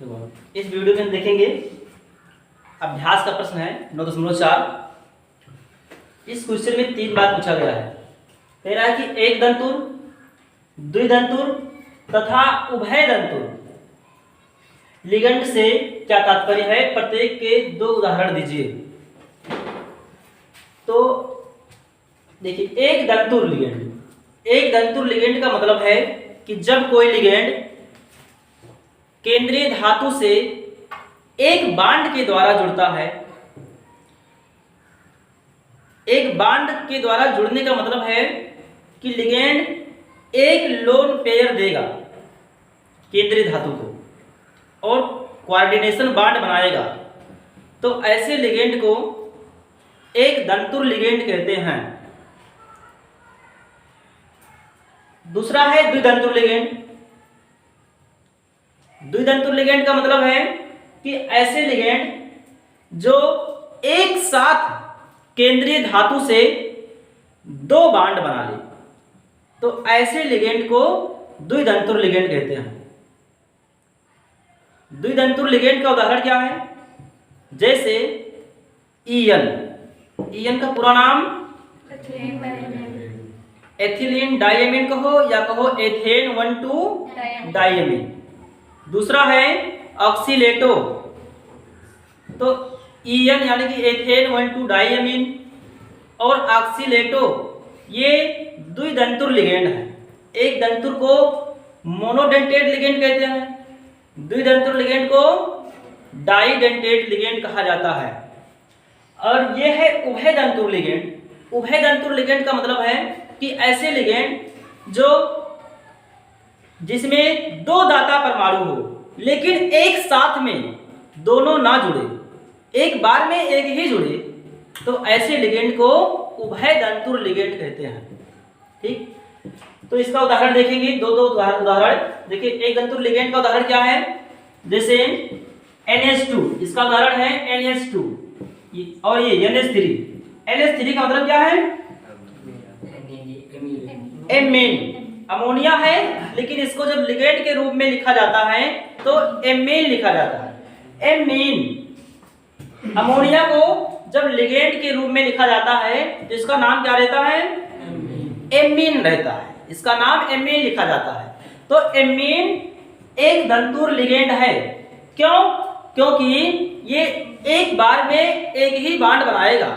इस वीडियो में हम देखेंगे अभ्यास का प्रश्न है 9.4। इस क्वेश्चन में 3 बात पूछा गया है। कह रहा है कि एक दंतुर, द्विदंतुर तथा उभय दंतुर लिगेंड से क्या तात्पर्य है, प्रत्येक के 2 उदाहरण दीजिए। तो देखिए, एक दंतुर लिगेंड का मतलब है कि जब कोई लिगेंड केंद्रीय धातु से एक बांड के द्वारा जुड़ता है। एक बांड के द्वारा जुड़ने का मतलब है कि लिगेंड एक लोन पेयर देगा केंद्रीय धातु को और कोऑर्डिनेशन बांड बनाएगा, तो ऐसे लिगेंड को एक दंतुर लिगेंड कहते हैं। दूसरा है द्विदंतुर लिगेंड। द्विदंतुर लिगेंड का मतलब है कि ऐसे लिगेंड जो एक साथ केंद्रीय धातु से 2 बांड बना ले, तो ऐसे लिगेंड को द्विदंतुर लिगेंड कहते हैं। द्विदंतुर लिगेंड का उदाहरण क्या है? जैसे ईएन का पूरा नाम एथिलीन डाइएमीन कहो या कहो एथेन 1,2 डाइएमीन। दूसरा है ऑक्सीलेटो, तो ईएन यानी कि एथेन 1,2 डाइएमीन और ऑक्सीलेटो ये द्विदंतुर लिगेंड है। एक दंतुर को मोनोडेंटेट लिगेंड कहते हैं, द्विदंतुर लिगेंड को डाइडेंटेट लिगेंड कहा जाता है। और ये है उभय दंतुर लिगेंड। उभय दंतुर लिगेंड का मतलब है कि ऐसे लिगेंड जो जिसमें 2 दाता परमाणु हो लेकिन एक साथ में दोनों ना जुड़े, एक बार में एक ही जुड़े, तो ऐसे लिगेंड को उभय दंतुर लिगेंड कहते हैं। ठीक, तो इसका उदाहरण देखेंगे, 2 उदाहरण देखिए। एक दंतुर लिगेंड का उदाहरण क्या है? जैसे NH2, इसका उदाहरण है NH2 और ये NH3। NH3 का मतलब क्या है? एमीन, अमोनिया है, लेकिन इसको जब लिगेंड के रूप में लिखा जाता है तो एमीन लिखा जाता है। एमीन, अमोनिया को जब लिगेंड के रूप में लिखा जाता है तो इसका नाम क्या रहता है? एमीन रहता है। इसका नाम एमीन लिखा जाता है। तो एमीन एक दंतुर लिगेंड है। क्यों? क्योंकि ये एक बार में एक ही बांड बनाएगा।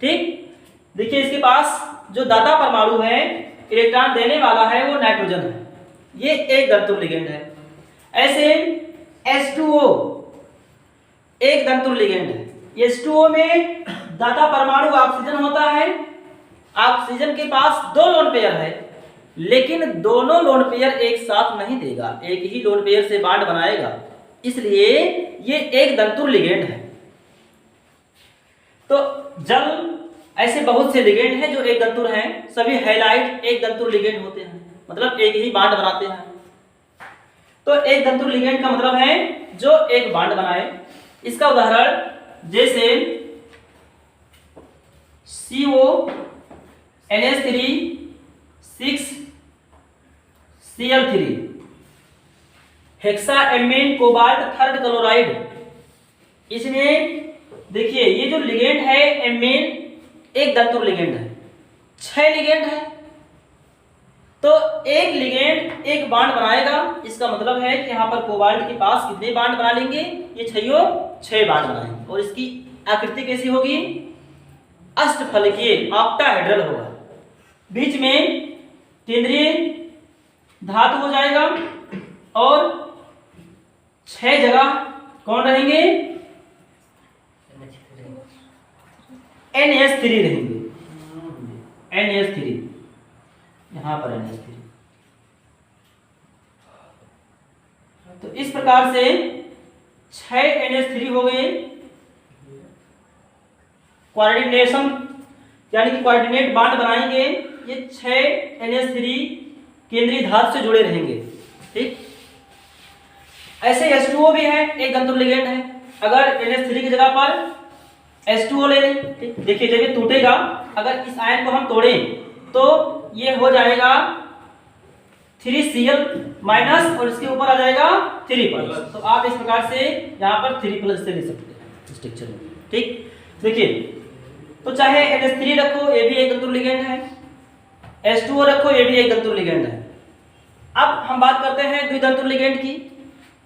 ठीक, देखिए इसके पास जो दाता परमाणु है, इलेक्ट्रॉन देने वाला है, वो नाइट्रोजन है। ये एक दंतुर लिगेंड है। ऐसे H2O एक दंतुर लिगेंड है। H2O में दाता परमाणु ऑक्सीजन होता है। ऑक्सीजन के पास 2 लोन पेयर है, लेकिन दोनों लोन पेयर एक साथ नहीं देगा, एक ही लोन पेयर से बांड बनाएगा, इसलिए ये एक दंतुर लिगेंड है। तो जल ऐसे बहुत से लिगेंड हैं जो एक दंतुर हैं। सभी हैलाइड एक दंतुर लिगेंड होते हैं, मतलब एक ही बांड बनाते हैं। तो एक दंतुर लिगेंड का मतलब है जो एक बांड बनाए। इसका उदाहरण जैसे CO NH3 6Cl3, hexaammine cobalt third chloride. इसमें देखिए ये जो लिगेंड है एमीन एक दंतुर लिगेंड है। 6 लिगेंड है, तो एक लिगेंड एक बांड बनाएगा। इसका मतलब है कि यहाँ पर कोबाल्ट के पास कितने बांड बना लेंगे? ये 6 बांड बनाएंगे। और इसकी आकृति कैसी होगी? अष्टफलकीय, ऑक्टाहेड्रल होगा। बीच में केंद्रीय धातु हो जाएगा और 6 जगह कौन रहेंगे? NH3 रहेंगे। NH3 यहां पर NH3। तो इस प्रकार से 6 NH3 हो गए। कोऑर्डिनेशन यानी कि कोऑर्डिनेट बांड बनाएंगे। ये 6 NH3 केंद्रीय धातु से जुड़े रहेंगे। ठीक, ऐसे H2O भी है, एक दंतुर लिगेंड है। अगर NH3 की जगह पर H2O ले लें, देखिए जब ये टूटेगा, अगर इस आयन को हम तोड़ें तो ये हो जाएगा 3Cl माइनस और इसके ऊपर आ जाएगा 3+। तो आप इस प्रकार से यहाँ पर 3+ से ले सकते हैं स्ट्रक्चर में। ठीक, देखिए तो चाहे NH3 रखो, ये भी एक तंतु लिगेंड है, H2O रखो, ये भी एक तंतु लिगेंड है। अब हम बात करते हैं द्वितंतु लिगेंड की।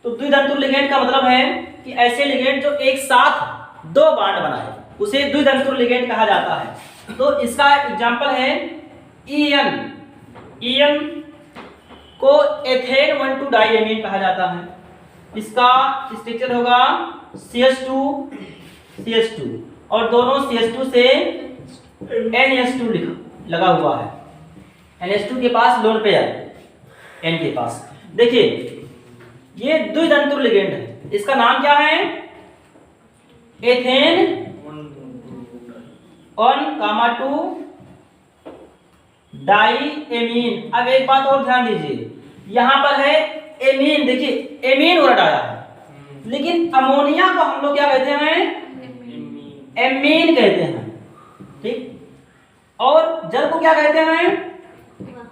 तो द्वितंतु लिगेंड का मतलब है कि ऐसे लिगेंड जो एक साथ दो बॉन्ड बनाए उसे द्वितंतु लिगेंड कहा जाता है। तो इसका एग्जांपल है EN। EN को एथेन 1,2 डाइएमीन कहा जाता है। इसका स्ट्रक्चर होगा CH2 और दोनों CH2 से NH2 लगा हुआ है। NH2 के पास लोन पेयर N के पास। देखिए ये द्वितंतु लिगेंड है, इसका नाम क्या है? Ethane 1,2 diamine. अब एक बात और ध्यान दीजिए, यहां पर है एमीन। देखिए एमीन वर्ड आया है, लेकिन अमोनिया को हम लोग क्या कहते हैं? एमीन कहते हैं। ठीक, और जल को क्या कहते हैं?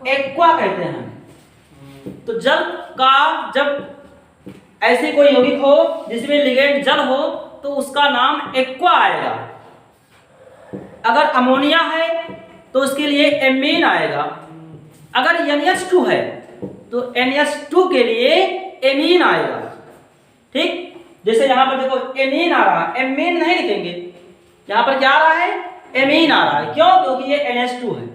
एक्वा कहते हैं। तो जल का जब ऐसे कोई यौगिक हो जिसमें लिगेंड जल हो तो उसका नाम एक्वा आएगा। अगर अमोनिया है तो उसके लिए एमीन आएगा। अगर NH2 है तो NH2 के लिए एमीन आएगा। ठीक, जैसे यहां पर देखो एमीन आ रहा है, एमीन नहीं लिखेंगे, यहां पर क्या आ रहा है? एमीन आ रहा है। क्यों? क्योंकि ये NH2 है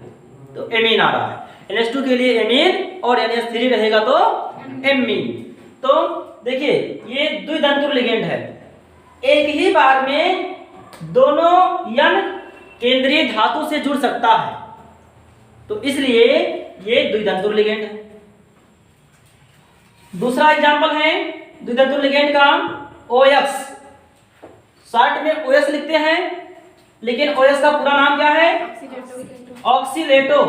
तो एमीन आ रहा है। NH2 के लिए एमीन और NH3 रहेगा तो एमीन। तो देखिए ये द्वितंतु लिगेंड है, एक ही बार में दोनों यन केंद्रीय धातु से जुड़ सकता है, तो इसलिए ये द्वितंतु लिगेंड है। दूसरा एग्जांपल है द्वितंतु लिगेंड का OX। शॉर्ट में OS लिखते हैं, लेकिन OS का पूरा नाम क्या है? ऑक्सीलेटो।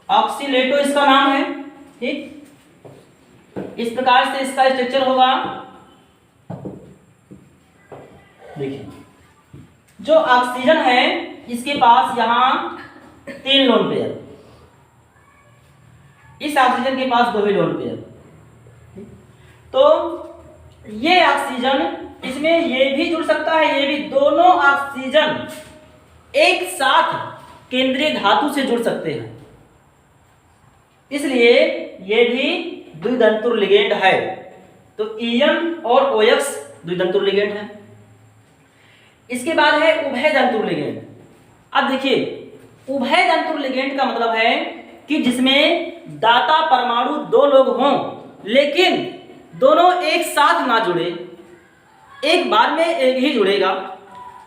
ऑक्सीलेटो इसका नाम है। ठीक, इस प्रकार से इसका स्ट्रक्चर होगा। देखिए जो ऑक्सीजन है इसके पास यहां 3 लोन पेयर, इस ऑक्सीजन के पास 2 ही लोन पेयर। तो ये ऑक्सीजन, इसमें ये भी जुड़ सकता है, ये भी। दोनों ऑक्सीजन एक साथ केंद्रीय धातु से जुड़ सकते हैं, इसलिए ये भी द्वितंतु लिगेंड है। तो EN और OX द्वितंतु लिगेंड है। इसके बाद है उभयतंतु लिगेंड। अब देखिए उभयतंतु लिगेंड का मतलब है कि जिसमें दाता परमाणु 2 लोग हों, लेकिन दोनों एक साथ ना जुड़े, एक बार में एक ही जुड़ेगा।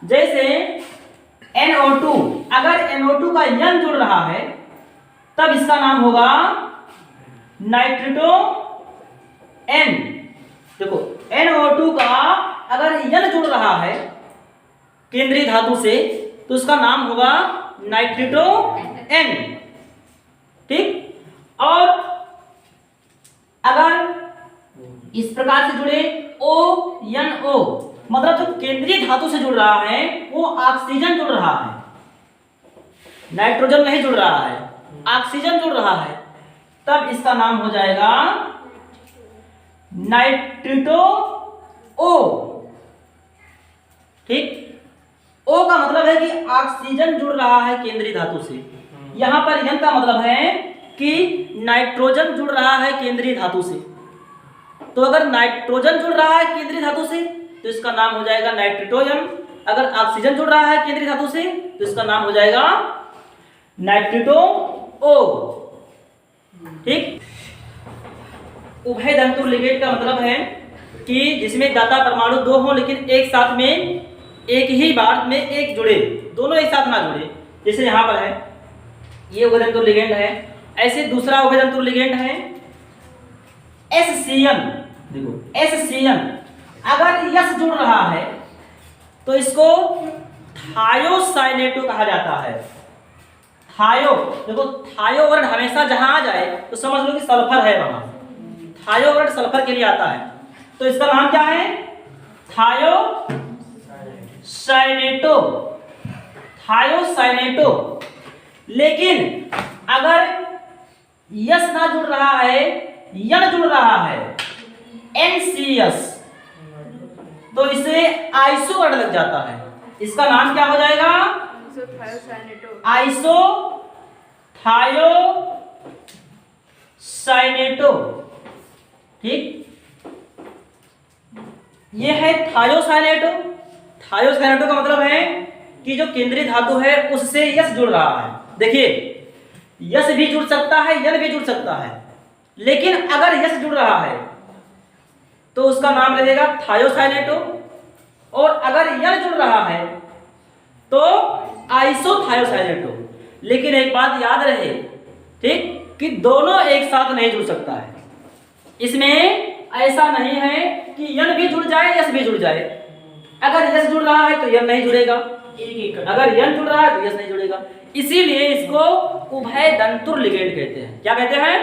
जैसे NO2, अगर NO2 का N जुड़ रहा है तब इसका नाम होगा नाइट्रिटो N। देखो NO2 का अगर N जुड़ रहा है केंद्रीय धातु से तो उसका नाम होगा नाइट्रिटो N। ठीक, और अगर इस प्रकार से जुड़े ONO, मतलब जो केंद्रीय धातु से जुड़ रहा है वो ऑक्सीजन जुड़ रहा है, नाइट्रोजन नहीं जुड़ रहा है, ऑक्सीजन जुड़ रहा है, तब इसका नाम हो जाएगा नाइट्रिटो O। ठीक, O का मतलब है कि ऑक्सीजन जुड़ रहा है केंद्रीय धातु से। यहां पर N का मतलब है कि नाइट्रोजन जुड़ रहा है केंद्रीय धातु से। तो अगर नाइट्रोजन जुड़ रहा है केंद्रीय धातु से तो इसका नाम हो जाएगा नाइट्रिटो N। अगर ऑक्सीजन जुड़ रहा है केंद्रीय धातु से तो इसका नाम हो जाएगा नाइट्रिटो O। ठीक, उभयतंतु लिगेंड का मतलब है कि जिसमें दाता परमाणु 2 हो लेकिन एक साथ में एक ही बार में एक जुड़े, दोनों एक साथ ना जुड़े। जैसे यहाँ पर है ये उभयतंतु लिगेंड है। ऐसे दूसरा उभयतंतु लिगेंड है SCN। देखो SCN अगर यस जुड़ रहा है तो इसको थायोसाइनेटो कहा जाता है। थायो, देखो थायो वर्ड हमेशा जहां आ जाए तो समझ लो कि सल्फर है, वहां थायो वर्ड सल्फर के लिए आता है। तो इसका नाम क्या है? थायोसाइनेटो। थायोसाइनेटो, लेकिन अगर यस ना जुड़ रहा है, यन जुड़ रहा है, NCS, तो इसे आइसो वर्ड लग जाता है। इसका नाम क्या हो जाएगा? आइसोथायोसाइनेटो। ठीक, ये है थायोसाइनेटो। थायोसाइनेटो का मतलब है कि जो केंद्रीय धातु है उससे यस जुड़ रहा है। देखिए, यस भी जुड़ सकता है, यन भी जुड़ सकता है, लेकिन अगर यस जुड़ रहा है तो उसका नाम रहेगा थायोसाइनेटो, और अगर यन जुड़ रहा है तो आइसोथायोसाइनेटो। लेकिन एक बात याद रहे, ठीक, कि दोनों एक साथ नहीं जुड़ सकता है। इसमें ऐसा नहीं है कि यन भी जुड़ जाए, यस भी जुड़ जाए। अगर यस जुड़ रहा है तो यन नहीं जुड़ेगा, अगर यन जुड़ रहा है तो यस नहीं जुड़ेगा। इसीलिए इसको उभय दंतुर लिगेंड कहते हैं। क्या कहते हैं?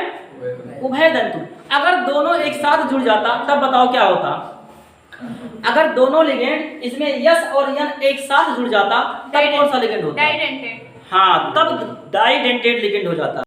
उभय दंतुर। अगर दोनों एक साथ जुड़ जाता तब बताओ क्या होता? अगर दोनों लिगेंड इसमें यस और यन एक साथ जुड़ जाता तब कौन सा लिगेंड होता? डाइडेंटेड। हाँ, तब डाइडेंटेड लिगेंड हो जाता।